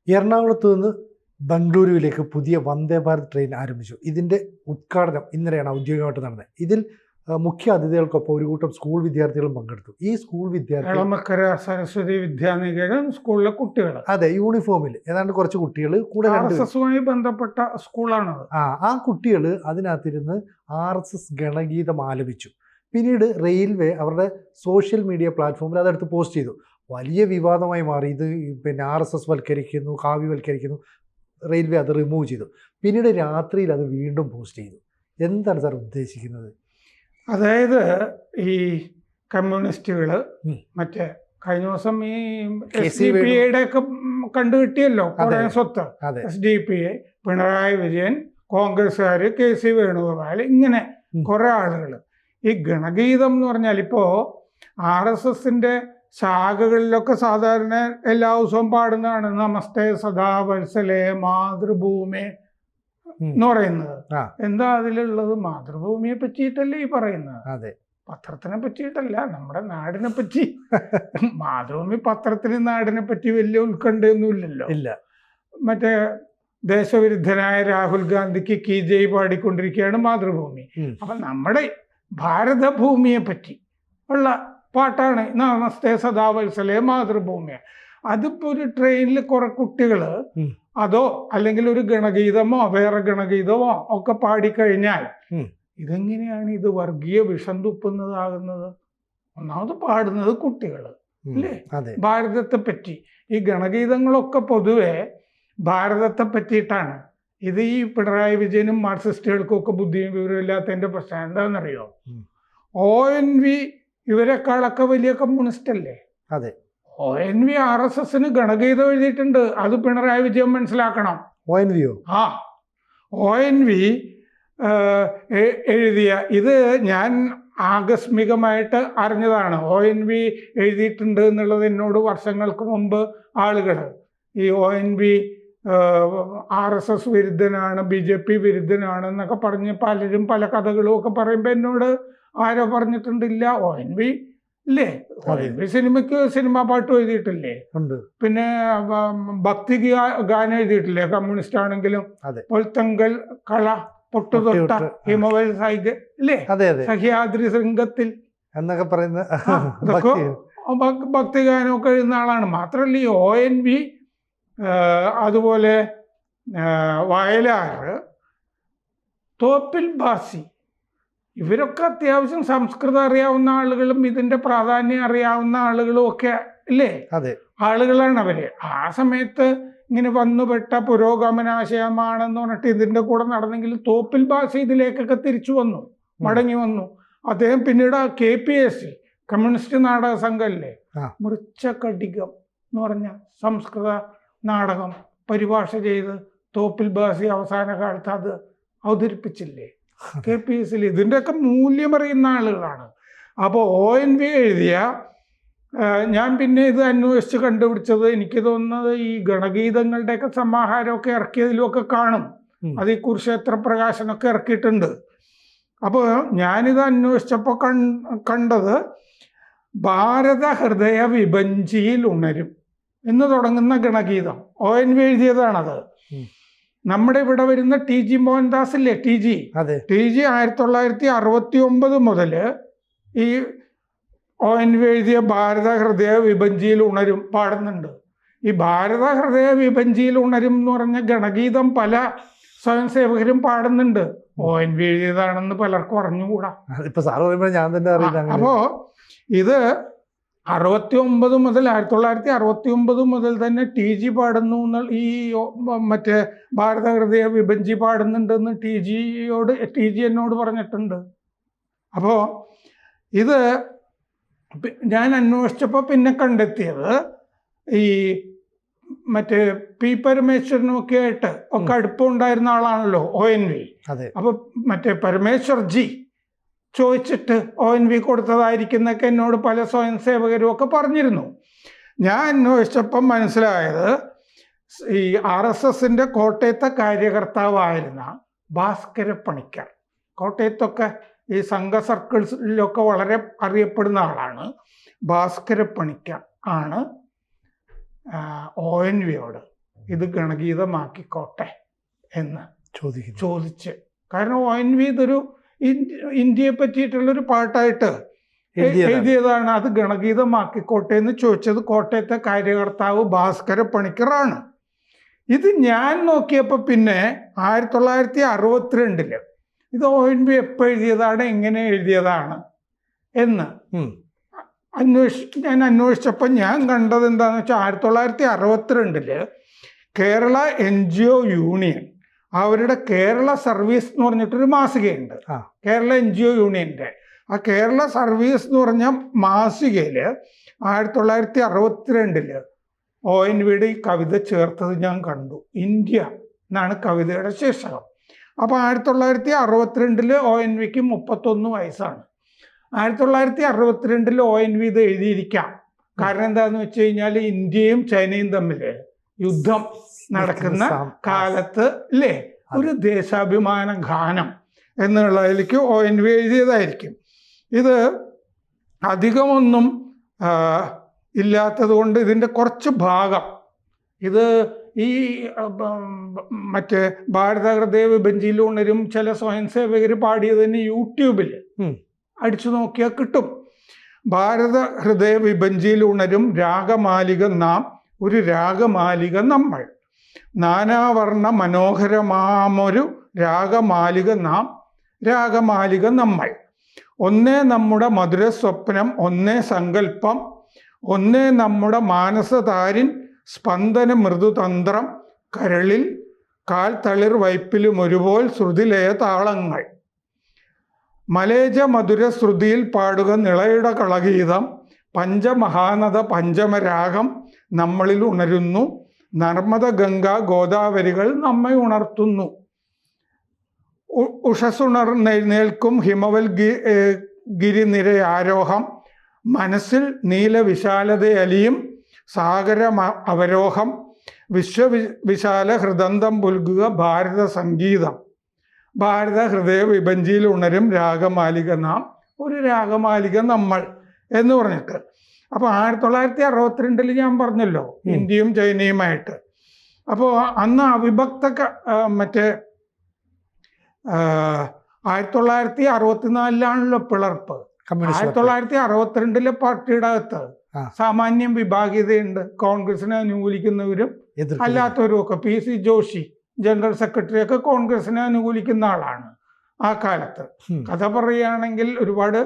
എറണാകുളത്ത് നിന്ന് ബംഗളൂരുവിലേക്ക് പുതിയ വന്ദേ ഭാരത് ട്രെയിൻ ആരംഭിച്ചു. ഇതിൻ്റെ ഉദ്ഘാടനം ഇന്നലെയാണ് ഔദ്യോഗികമായിട്ട് നടന്നത്. ഇതിൽ മുഖ്യ അതിഥികൾക്കൊപ്പം ഒരു കൂട്ടം സ്കൂൾ വിദ്യാർത്ഥികളും പങ്കെടുത്തു. ഈ സ്കൂൾ വിദ്യാർത്ഥികൾ എളമക്കര സരസ്വതി വിദ്യാനികേതൻ സ്കൂളിലെ കുട്ടികൾ, അതെ, യൂണിഫോമിൽ ഏതാണ്ട് കുറച്ച് കുട്ടികൾ കൂടെ RSSുമായി ബന്ധപ്പെട്ട സ്കൂളാണത്. ആ കുട്ടികൾ അതിനകത്തിരുന്ന് RSS ഗണഗീതം ആലപിച്ചു. പിന്നീട് റെയിൽവേ അവരുടെ സോഷ്യൽ മീഡിയ പ്ലാറ്റ്ഫോമിൽ അതെടുത്ത് പോസ്റ്റ് ചെയ്തു. വലിയ വിവാദമായി മാറി. ഇത് പിന്നെ RSS വൽക്കരിക്കുന്നു, കാവ്യവൽക്കരിക്കുന്നു. റെയിൽവേ അത് റിമൂവ് ചെയ്തു. പിന്നീട് രാത്രിയിൽ അത് വീണ്ടും പോസ്റ്റ് ചെയ്തു. എന്താണ് സാർ ഉദ്ദേശിക്കുന്നത്? അതായത് ഈ കമ്മ്യൂണിസ്റ്റുകൾ മറ്റേ കഴിഞ്ഞ ദിവസം ഈ SDPIയുടെ ഒക്കെ കണ്ടുകിട്ടിയല്ലോ കുറെ സ്വത്ത്. SDPI, പിണറായി വിജയൻ, കോൺഗ്രസ്സുകാർ, KC വേണുഗോപാൽ, ഇങ്ങനെ കുറെ ആളുകൾ. ഈ ഗണഗീതം എന്ന് പറഞ്ഞാൽ ഇപ്പോൾ RSSന്റെ ശാഖകളിലൊക്കെ സാധാരണ എല്ലാ ദിവസവും പാടുന്നതാണ് നമസ്തേ സദാ വത്സലേ മാതൃഭൂമി എന്ന് പറയുന്നത്. എന്താ അതിലുള്ളത്? മാതൃഭൂമിയെ പറ്റിയിട്ടല്ലേ ഈ പറയുന്നത്, പത്രത്തിനെ പറ്റിയിട്ടല്ല, നമ്മുടെ നാടിനെ പറ്റി. മാതൃഭൂമി പത്രത്തിന് നാടിനെ പറ്റി വലിയ ഉത്കണ്ഠയൊന്നുമില്ലല്ലോ. ഇല്ല. മറ്റേ ദേശവിരുദ്ധനായ രാഹുൽ ഗാന്ധിക്ക് കീ ജയ് പാടിക്കൊണ്ടിരിക്കുകയാണ് മാതൃഭൂമി. അപ്പൊ നമ്മുടെ ഭാരതഭൂമിയെ പറ്റി ഉള്ള പാട്ടാണ് നമസ്തേ സദാ വത്സലേ മാതൃഭൂമി. അതിപ്പോ ഒരു ട്രെയിനിൽ കുറെ കുട്ടികൾ അതോ അല്ലെങ്കിൽ ഒരു ഗണഗീതമോ വേറെ ഗണഗീതമോ ഒക്കെ പാടിക്കഴിഞ്ഞാൽ ഇതെങ്ങനെയാണ് ഇത് വർഗീയ വിഷം തുപ്പുന്നതാകുന്നത്? ഒന്നാമത് പാടുന്നത് കുട്ടികൾ അല്ലേ, ഭാരതത്തെ പറ്റി. ഈ ഗണഗീതങ്ങളൊക്കെ പൊതുവെ ഭാരതത്തെ പറ്റിയിട്ടാണ്. ഇത് ഈ പിണറായി വിജയനും മാർക്സിസ്റ്റുകൾക്കും ഒക്കെ ബുദ്ധിയും വിവരവും ഇല്ലാത്തതിന്റെ പ്രശ്നം എന്താണെന്നറിയോ? ONV ഇവരെക്കാളൊക്കെ വലിയ കമ്മ്യൂണിസ്റ്റ് അല്ലേ? ONV RSSന് ഗണഗീതം എഴുതിയിട്ടുണ്ട്. അത് പിണറായി വിജയൻ മനസ്സിലാക്കണം. ONV എഴുതിയ ഇത് ഞാൻ ആകസ്മികമായിട്ട് അറിഞ്ഞതാണ്. ONV എഴുതിയിട്ടുണ്ട് എന്നുള്ളത് എന്നോട് വർഷങ്ങൾക്ക് മുമ്പ് ആളുകൾ ഈ ONV RSS വിരുദ്ധനാണ്, BJP വിരുദ്ധനാണ് എന്നൊക്കെ പറഞ്ഞ് പലരും പല കഥകളും ഒക്കെ പറയുമ്പോൾ എന്നോട് ആരോ പറഞ്ഞിട്ടുണ്ടില്ല. ONV ഇല്ലേ, ONV സിനിമാ പാട്ട് എഴുതിയിട്ടില്ലേ, പിന്നെ ഭക്തി ഗാനം എഴുതിയിട്ടില്ലേ, കമ്മ്യൂണിസ്റ്റ് ആണെങ്കിലും. പൊൽത്തങ്കൽ കള പൊട്ടുതൊട്ട ഹിമവൽ സൈഗ ഇല്ലേ, സഹ്യാദ്രി ശൃംഗത്തിൽ എന്നൊക്കെ പറയുന്ന ഭക്തിഗാനമൊക്കെ എഴുതുന്ന ആളാണ്. മാത്രമല്ല ഈ ONV അതുപോലെ വയലാർ, തോപ്പിൽ ഭാസി, ഇവരൊക്കെ അത്യാവശ്യം സംസ്കൃതം അറിയാവുന്ന ആളുകളും ഇതിന്റെ പ്രാധാന്യം അറിയാവുന്ന ആളുകളും ഒക്കെ ഇല്ലേ, ആളുകളാണ് അവര്. ആ സമയത്ത് ഇങ്ങനെ വന്നുപെട്ട പുരോഗമനാശയമാണെന്ന് പറഞ്ഞിട്ട് ഇതിന്റെ കൂടെ നടന്നെങ്കിൽ തോപ്പിൽ ഭാസി ഇതിലേക്കൊക്കെ തിരിച്ചു വന്നു, മടങ്ങി വന്നു. അദ്ദേഹം പിന്നീട് KPSC കമ്മ്യൂണിസ്റ്റ് നാടക സംഘമല്ലേ, മൃച്ഛകടികം എന്ന് പറഞ്ഞ സംസ്കൃത നാടകം പരിഭാഷ ചെയ്ത് തോപ്പിൽ ഭാസി അവസാന കാലത്ത് അത് അവതരിപ്പിച്ചില്ലേ KPSC. ഇതിൻ്റെയൊക്കെ മൂല്യം അറിയുന്ന ആളുകളാണ്. അപ്പോൾ ONV എഴുതിയ, ഞാൻ പിന്നെ ഇത് അന്വേഷിച്ച് കണ്ടുപിടിച്ചത്, എനിക്ക് തോന്നുന്നത് ഈ ഗണഗീതങ്ങളുടെയൊക്കെ സമാഹാരമൊക്കെ ഇറക്കിയതിലുമൊക്കെ കാണും. അത് ഈ കുരുക്ഷേത്ര പ്രകാശനൊക്കെ ഇറക്കിയിട്ടുണ്ട്. അപ്പോൾ ഞാനിത് അന്വേഷിച്ചപ്പോൾ കണ്ടത് ഭാരത ഹൃദയ വിഭഞ്ചിയിൽ ഉണരും എന്ന് തുടങ്ങുന്ന ഗണഗീതം ONV എഴുതിയതാണത്. നമ്മുടെ ഇവിടെ വരുന്ന TG മോഹൻദാസ് ഇല്ലേ, TG 1969 മുതൽ ഈ ONV എഴുതിയ ഭാരത ഹൃദയ വിഭഞ്ചിയിൽ ഉണരും പാടുന്നുണ്ട്. ഈ ഭാരത ഹൃദയ വിഭഞ്ചിയിൽ ഉണരും എന്ന് പറഞ്ഞ ഗണഗീതം പല സ്വയം സേവകരും പാടുന്നുണ്ട്. ONV എഴുതിയതാണെന്ന് പലർക്കും അറിഞ്ഞുകൂടാ. അപ്പോ ഇത് 1969 മുതൽ തന്നെ TG പാടുന്നു. ഈ മറ്റേ ഭാരത ഹൃദയ വിഭഞ്ചി പാടുന്നുണ്ടെന്ന് TG എന്നോട് പറഞ്ഞിട്ടുണ്ട്. അപ്പോൾ ഇത് ഞാൻ അന്വേഷിച്ചപ്പോൾ പിന്നെ കണ്ടെത്തിയത് ഈ മറ്റേ P പരമേശ്വരനുമൊക്കെ ആയിട്ട് ഒക്കെ അടുപ്പമുണ്ടായിരുന്ന ആളാണല്ലോ ONV. അപ്പൊ മറ്റേ പരമേശ്വർജി ചോദിച്ചിട്ട് ONV കൊടുത്തതായിരിക്കുന്നൊക്കെ എന്നോട് പല സ്വയം സേവകരും ഒക്കെ പറഞ്ഞിരുന്നു. ഞാൻ അന്വേഷിച്ചപ്പം മനസ്സിലായത് ഈ RSSന്റെ കോട്ടയത്തെ കാര്യകർത്താവായിരുന്ന ഭാസ്കര പണിക്കർ, കോട്ടയത്തൊക്കെ ഈ സംഘ സർക്കിൾസിലൊക്കെ വളരെ അറിയപ്പെടുന്ന ആളാണ്. ഭാസ്കര പണിക്കർ ആണ് ONVയോട് ഇത് ഗണഗീതമാക്കിക്കോട്ടെ എന്ന് ചോദിക്കുന്നു. ചോദിച്ച്. കാരണം ONV ഇതൊരു ഇന്ത്യയെ പറ്റിയിട്ടുള്ളൊരു പാട്ടായിട്ട് എഴുതിയതാണ്. അത് ഗണഗീതമാക്കിക്കോട്ടെ എന്ന് ചോദിച്ചത് കോട്ടയത്തെ കാര്യകർത്താവ് ഭാസ്കര പണിക്കറാണ്. ഇത് ഞാൻ നോക്കിയപ്പോൾ പിന്നെ 1962 ഇത് ONV എപ്പോൾ എഴുതിയതാണ്, എങ്ങനെ എഴുതിയതാണ് എന്ന് ഞാൻ അന്വേഷിച്ചപ്പോൾ ഞാൻ കണ്ടത് എന്താണെന്ന് വെച്ചാൽ 1962 കേരള NGO യൂണിയൻ അവരുടെ കേരള സർവീസ് എന്ന് പറഞ്ഞിട്ടൊരു മാസികയുണ്ട്. കേരള NGO യൂണിയൻ്റെ ആ കേരള സർവീസ് എന്ന് പറഞ്ഞ മാസികയിൽ 1962 ONVയുടെ ഈ കവിത ചേർത്തത് ഞാൻ കണ്ടു. ഇന്ത്യ എന്നാണ് കവിതയുടെ ശീർഷകം. അപ്പോൾ 1962 ONVക്ക് 31 വയസ്സാണ്. 1962 ONV ഇത് എഴുതിയിരിക്കാം. കാരണം എന്താണെന്ന് വെച്ച് കഴിഞ്ഞാൽ ഇന്ത്യയും ചൈനയും തമ്മിൽ യുദ്ധം നടക്കുന്ന കാലത്ത് അല്ലേ ഒരു ദേശാഭിമാന ഗാനം എന്നുള്ളതിലേക്ക് ONV എഴുതിയതായിരിക്കും. ഇത് അധികമൊന്നും ഇല്ലാത്തത് കൊണ്ട് ഇതിൻ്റെ കുറച്ച് ഭാഗം ഇത് ഈ മറ്റേ ഭാരതഹൃദയ വിഭജിയിലുണരും ചില സ്വയം സേവകർ പാടിയതിന് യൂട്യൂബിൽ അടിച്ചു നോക്കിയാൽ കിട്ടും. ഭാരത ഹൃദയ വിഭജിയിലുണരും രാഗമാലിക നാം, ഒരു രാഗമാലിക നമ്മൾ, നാനാവർണ്ണ മനോഹരമാമൊരു രാഗമാലിക നാം, രാഗമാലിക നമ്മൾ, ഒന്നേ നമ്മുടെ മധുര സ്വപ്നം, ഒന്നേ സങ്കല്പം, ഒന്നേ നമ്മുടെ മാനസതാരിൻ സ്പന്ദന മൃദുതന്ത്രം, കരളിൽ കാൽ തളിർ വൈപ്പിലും ഒരുപോൽ ശ്രുതിലയ താളങ്ങൾ, മലേജ മധുര ശ്രുതിയിൽ പാടുക നിളയുടെ കളഗീതം, പഞ്ചമഹാനദ പഞ്ചമരാഗം നമ്മളിൽ ഉണരുന്നു, നർമ്മദ ഗംഗ ഗോദാവരികൾ നമ്മെ ഉണർത്തുന്നു, ഉഷസുണർന്നെഴുന്നേൽക്കും ഹിമവൽ ഗിരിനിര ആരോഹം, മനസ്സിൽ നീലവിശാലതയലിയും സാഗര അവരോഹം, വിശ്വവിശാല ഹൃദന്തം പുൽകുക ഭാരത സംഗീതം, ഭാരത ഹൃദയ വിഭജിയിൽ ഉണരും രാഗമാലിക നാം, ഒരു രാഗമാലിക നമ്മൾ എന്ന് പറഞ്ഞിട്ട്. അപ്പോൾ 1962 ഞാൻ പറഞ്ഞല്ലോ ഇന്ത്യയും ചൈനയുമായിട്ട്. അപ്പോൾ അന്ന് അവിഭക്ത മറ്റേ 1964 പിളർപ്പ്. 1962 പാർട്ടിയുടെ അകത്ത് സാമാന്യം വിഭാഗീയതയുണ്ട്. കോൺഗ്രസിനെ അനുകൂലിക്കുന്നവരും അല്ലാത്തവരും ഒക്കെ. PC ജോഷി ജനറൽ സെക്രട്ടറി ഒക്കെ കോൺഗ്രസിനെ അനുകൂലിക്കുന്ന ആളാണ് ആ കാലത്ത്. കഥ പറയുകയാണെങ്കിൽ ഒരുപാട്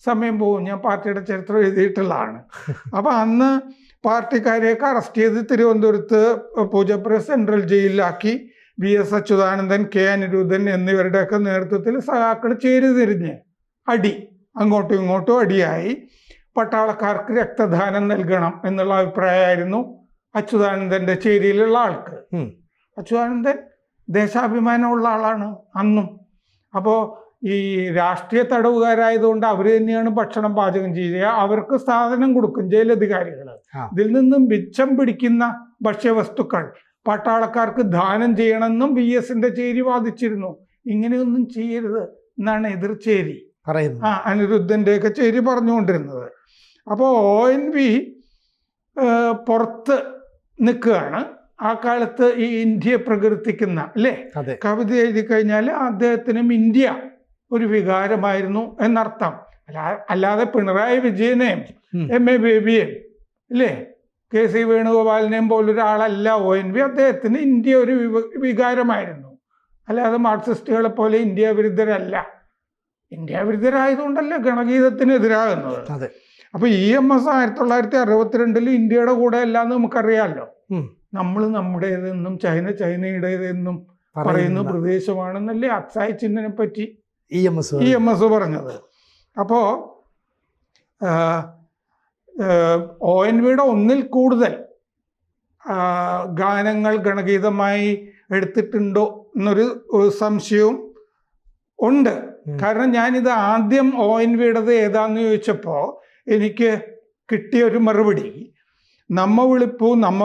സമയം പോകും. ഞാൻ പാർട്ടിയുടെ ചരിത്രം എഴുതിയിട്ടുള്ളതാണ്. അപ്പം അന്ന് പാർട്ടിക്കാരെയൊക്കെ അറസ്റ്റ് ചെയ്ത് തിരുവനന്തപുരത്ത് പൂജപ്പുര സെൻട്രൽ ജയിലിലാക്കി. VS അച്യുതാനന്ദൻ, K അനിരുദ്ധൻ എന്നിവരുടെയൊക്കെ നേതൃത്വത്തിൽ സഖാക്കൾ ചേരിതിരിഞ്ഞ് അങ്ങോട്ടും ഇങ്ങോട്ടും അടിയായി. പട്ടാളക്കാർക്ക് രക്തദാനം നൽകണം എന്നുള്ള അഭിപ്രായമായിരുന്നു അച്യുതാനന്ദൻ്റെ ചേരിയിലുള്ള ആൾക്ക്. അച്യുതാനന്ദൻ ദേശാഭിമാനമുള്ള ആളാണ് അന്നും. അപ്പോൾ ഈ രാഷ്ട്രീയ തടവുകാരായതുകൊണ്ട് അവർ തന്നെയാണ് ഭക്ഷണം പാചകം ചെയ്യുക. അവർക്ക് സാധനം കൊടുക്കും ജയിലധികാരികൾ. ഇതിൽ നിന്നും മിച്ചം പിടിക്കുന്ന ഭക്ഷ്യവസ്തുക്കൾ പട്ടാളക്കാർക്ക് ദാനം ചെയ്യണമെന്നും VSന്റെ ചേരി വാദിച്ചിരുന്നു. ഇങ്ങനെയൊന്നും ചെയ്യരുത് എന്നാണ് എതിർചേരി അനിരുദ്ധൻ്റെയൊക്കെ ചേരി പറഞ്ഞുകൊണ്ടിരുന്നത്. അപ്പോൾ ONV പുറത്ത് നിൽക്കുകയാണ്. ആ കാലത്ത് ഈ ഇന്ത്യയെ പ്രകീർത്തിക്കുന്ന കവിത എഴുതി കഴിഞ്ഞാൽ അദ്ദേഹത്തിനും ഇന്ത്യ ഒരു വികാരമായിരുന്നു എന്നർത്ഥം. അല്ലാതെ പിണറായി വിജയനെയും MA ബേബിയെയും KC വേണുഗോപാലിനെയും പോലൊരാളല്ല ONV. അദ്ദേഹത്തിന് ഇന്ത്യ ഒരു വികാരമായിരുന്നു. അല്ലാതെ മാർക്സിസ്റ്റുകളെ പോലെ ഇന്ത്യ വിരുദ്ധരല്ല. ഇന്ത്യ വിരുദ്ധരായതുകൊണ്ടല്ല ഗണഗീതത്തിന് എതിരാകുന്നത്. അപ്പൊ EMS 1962 ഇന്ത്യയുടെ കൂടെ അല്ലാന്ന് നമുക്കറിയാമല്ലോ. നമ്മൾ നമ്മുടേതെന്നും ചൈന ചൈനയുടേതെന്നും പറയുന്ന പ്രദേശമാണെന്നല്ലേ അക്സായ് ചിഹ്നനെ പറ്റി EMS പറഞ്ഞത്. അപ്പോൾ ONVയുടെ ഒന്നിൽ കൂടുതൽ ഗാനങ്ങൾ ഗണഗീതമായി എടുത്തിട്ടുണ്ടോ എന്നൊരു സംശയവും ഉണ്ട്. കാരണം ഞാനിത് ആദ്യം ONVയുടേത് ഏതാന്ന് ചോദിച്ചപ്പോൾ എനിക്ക് കിട്ടിയ ഒരു മറുപടി, നമ്മ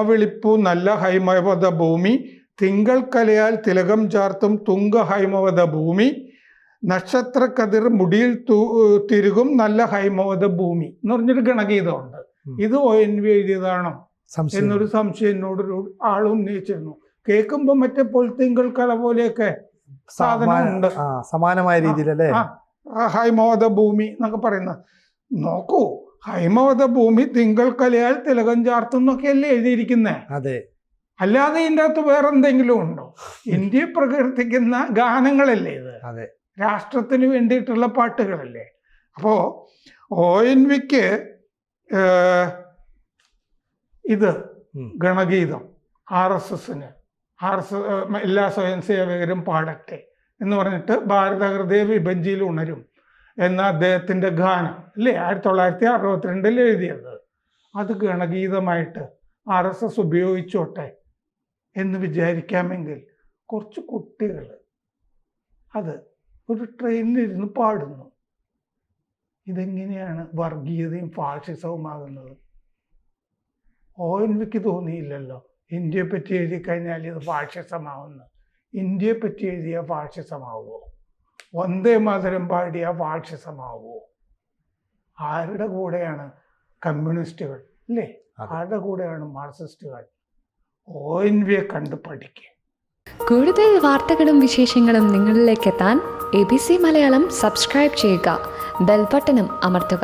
വിളിപ്പൂ നല്ല ഹൈമവത ഭൂമി, തിങ്കൾ കലയാൽ തിലകം ചാർത്തും തുങ്ക ഹൈമവത ഭൂമി, നക്ഷത്ര കതിർ മുടിയിൽ തിരുകും നല്ല ഹൈമവത ഭൂമി എന്ന് പറഞ്ഞൊരു ഗണഗീതമുണ്ട്. ഇത് ONV എഴുതിയതാണോ എന്നൊരു സംശയം എന്നോടൊരു ആൾ ഉന്നയിച്ചിരുന്നു. കേൾക്കുമ്പോൾ മറ്റേ പൊൽത്തിങ്കൾ കല പോലെയൊക്കെ സാധനമുണ്ട്, സമാനമായ രീതിയിലല്ലേ. ഹൈമവത ഭൂമി എന്നൊക്കെ പറയുന്നത്. നോക്കൂ, ഹൈമവത ഭൂമി തിങ്കൾ കലയാൽ തിലകം ചാർത്തുന്നൊക്കെയല്ലേ എഴുതിയിരിക്കുന്നേ. അതെ, അല്ലാതെ ഇതിൻ്റെ അകത്ത് വേറെ എന്തെങ്കിലും ഉണ്ടോ? ഇന്ത്യയെ പ്രകീർത്തിക്കുന്ന ഗാനങ്ങളല്ലേ ഇത്? അതെ, രാഷ്ട്രത്തിന് വേണ്ടിയിട്ടുള്ള പാട്ടുകളല്ലേ. അപ്പോ ONVക്ക് ഇത് ഗണഗീതം RSSന് എല്ലാ സ്വയം സേവകരും പാടട്ടെ എന്ന് പറഞ്ഞിട്ട് ഭാരതഹൃദയ വിഭജിയിൽ ഉണരും എന്ന അദ്ദേഹത്തിൻ്റെ ഗാനം അല്ലേ 1962 എഴുതിയത്. അത് ഗണഗീതമായിട്ട് RSS ഉപയോഗിച്ചോട്ടെ എന്ന് വിചാരിക്കാമെങ്കിൽ കുറച്ച് കുട്ടികൾ അത് ഒരു ട്രെയിനിലിരുന്ന് പാടുന്നു. ഇതെങ്ങനെയാണ് വർഗീയതയും ഫാഷിസവുമാകുന്നത്? ONVക്ക് തോന്നിയില്ലല്ലോ ഇന്ത്യയെ പറ്റി എഴുതി കഴിഞ്ഞാൽ ഇത് ഫാഷിസമാവുന്നു. ഇന്ത്യയെ പറ്റി എഴുതിയ ഫാഷിസമാവുമോ? വന്ദേ മാതരം പാടിയ ഫാഷിസമാവുമോ? ആരുടെ കൂടെയാണ് കമ്മ്യൂണിസ്റ്റുകൾ അല്ലേ? ആരുടെ കൂടെയാണ് മാർക്സിസ്റ്റുകൾ? ONVയെ കണ്ട് പഠിക്കുക. കൂടുതൽ വാർത്തകളും വിശേഷങ്ങളും നിങ്ങളിലേക്ക് എത്താൻ ABC മലയാളം സബ്സ്ക്രൈബ് ചെയ്യുക, ബെൽ ബട്ടണും അമർത്തുക.